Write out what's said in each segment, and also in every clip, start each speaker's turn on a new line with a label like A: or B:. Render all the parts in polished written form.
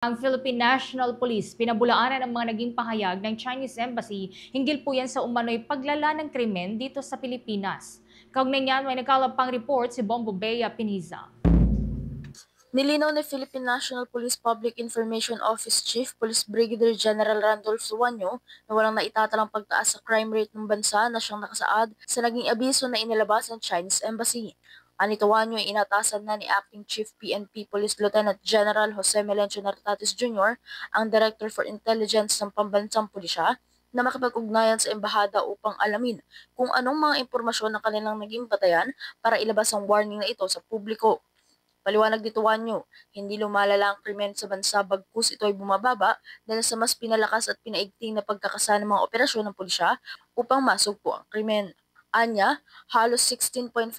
A: Ang Philippine National Police pinabulaanan ang mga naging pahayag ng Chinese Embassy hinggil po yan sa umano'y paglala ng krimen dito sa Pilipinas. Kaugnay niyan, may nagkalapang report si Bombo Bea Piniza.
B: Nilinaw ni Philippine National Police Public Information Office Chief Police Brigadier General Randolph Suanyo na walang naitatalang pagtaas sa crime rate ng bansa na siyang nakasaad sa naging abiso na inilabas ng Chinese Embassy. Anito Suanyo ay inatasan na ni Acting Chief PNP Police Lieutenant General Jose Melencio Nartatis Jr., ang Director for Intelligence ng Pambansang Pulisya, na makipag-ugnayan sa embahada upang alamin kung anong mga impormasyon ng kanilang naging batayan para ilabas ang warning na ito sa publiko. Paliwanag dito Suanyo, hindi lumalala ang krimen sa bansa bagkus ito ay bumababa dahil sa mas pinalakas at pinaigting na pagkakasa ng mga operasyon ng pulisya upang masugpo ang krimen. Anya, halos 16.5%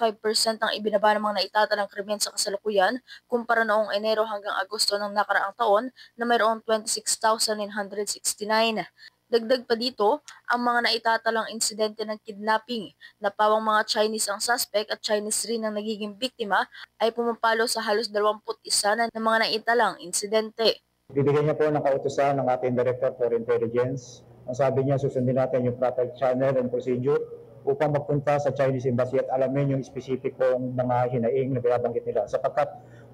B: ang ibinaba ng mga naitatalang krimen sa kasalukuyan kumpara noong Enero hanggang Agosto ng nakaraang taon na mayroong 26,969. Dagdag pa dito, ang mga naitatalang insidente ng kidnapping na pawang mga Chinese ang suspect at Chinese rin ang nagiging biktima ay pumapalo sa halos 21 na ng mga naitalang insidente.
C: Bibigyan niya po ng kautusan ng ating Director for Intelligence. Ang sabi niya, susundin natin yung proper channel and procedure upang magpunta sa Chinese Embassy at alamin yung specific kong mga hinaing na binabanggit nila. Sapagkat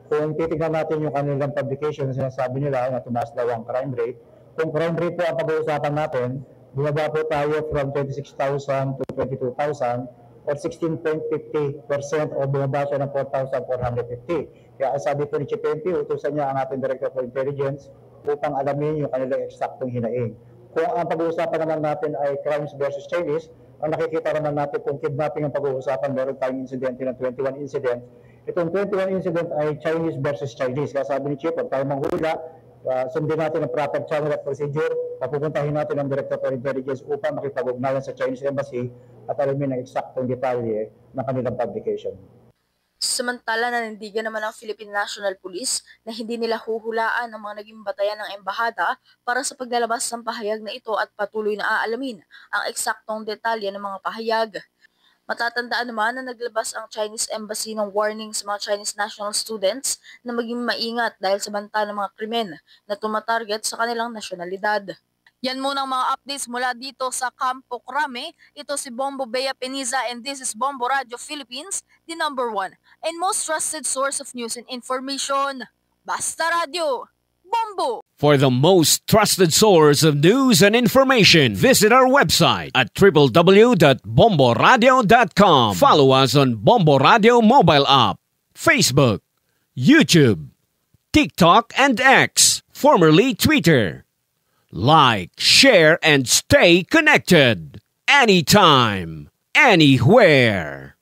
C: kung titignan natin yung kanilang publication, sinasabi nila na tumaas daw ang crime rate. Kung crime rate po ang pag-uusapan natin, bumaba po tayo from 26,000 to 22,000 or 16.50% o bumaba siya ng 4,450. Kaya sabi po ni Chief PNP, utusan niya ang ating Director for Intelligence upang alamin yung kanilang eksaktong hinaing. Kung ang pag-uusapan naman natin ay crimes versus Chinese, ang nakikita naman natin kung kidnapping ang pag-uusapan, meron tayong insidente ng 21 incident. Itong 21 incident ay Chinese versus Chinese. Kaya sabi ni Chief, pag tayo manghula, sundin natin ang proper channel at procedure, papupuntahin natin ang Director for Intelligence upang makipag-ugnayan sa Chinese Embassy at alamin ang eksaktong detalye ng kanilang publication.
B: Samantala, nanindigan naman ang Philippine National Police na hindi nila huhulaan ang mga naging batayan ng embahada para sa paglalabas ng pahayag na ito at patuloy na aalamin ang eksaktong detalye ng mga pahayag. Matatandaan naman na naglabas ang Chinese Embassy ng warning sa mga Chinese national students na maging maingat dahil sa banta ng mga krimen na tumatarget sa kanilang nasyonalidad. Yan muna ang mga updates mula dito sa Campo Crame. Ito si Bombo Bea Piniza and this is Bombo Radio Philippines, the #1 and most trusted source of news and information. Basta Radio, Bombo!
D: For the most trusted source of news and information, visit our website at www.bomboradio.com. Follow us on Bombo Radio mobile app, Facebook, YouTube, TikTok, and X, formerly Twitter. Like, share, and stay connected. Anytime, anywhere.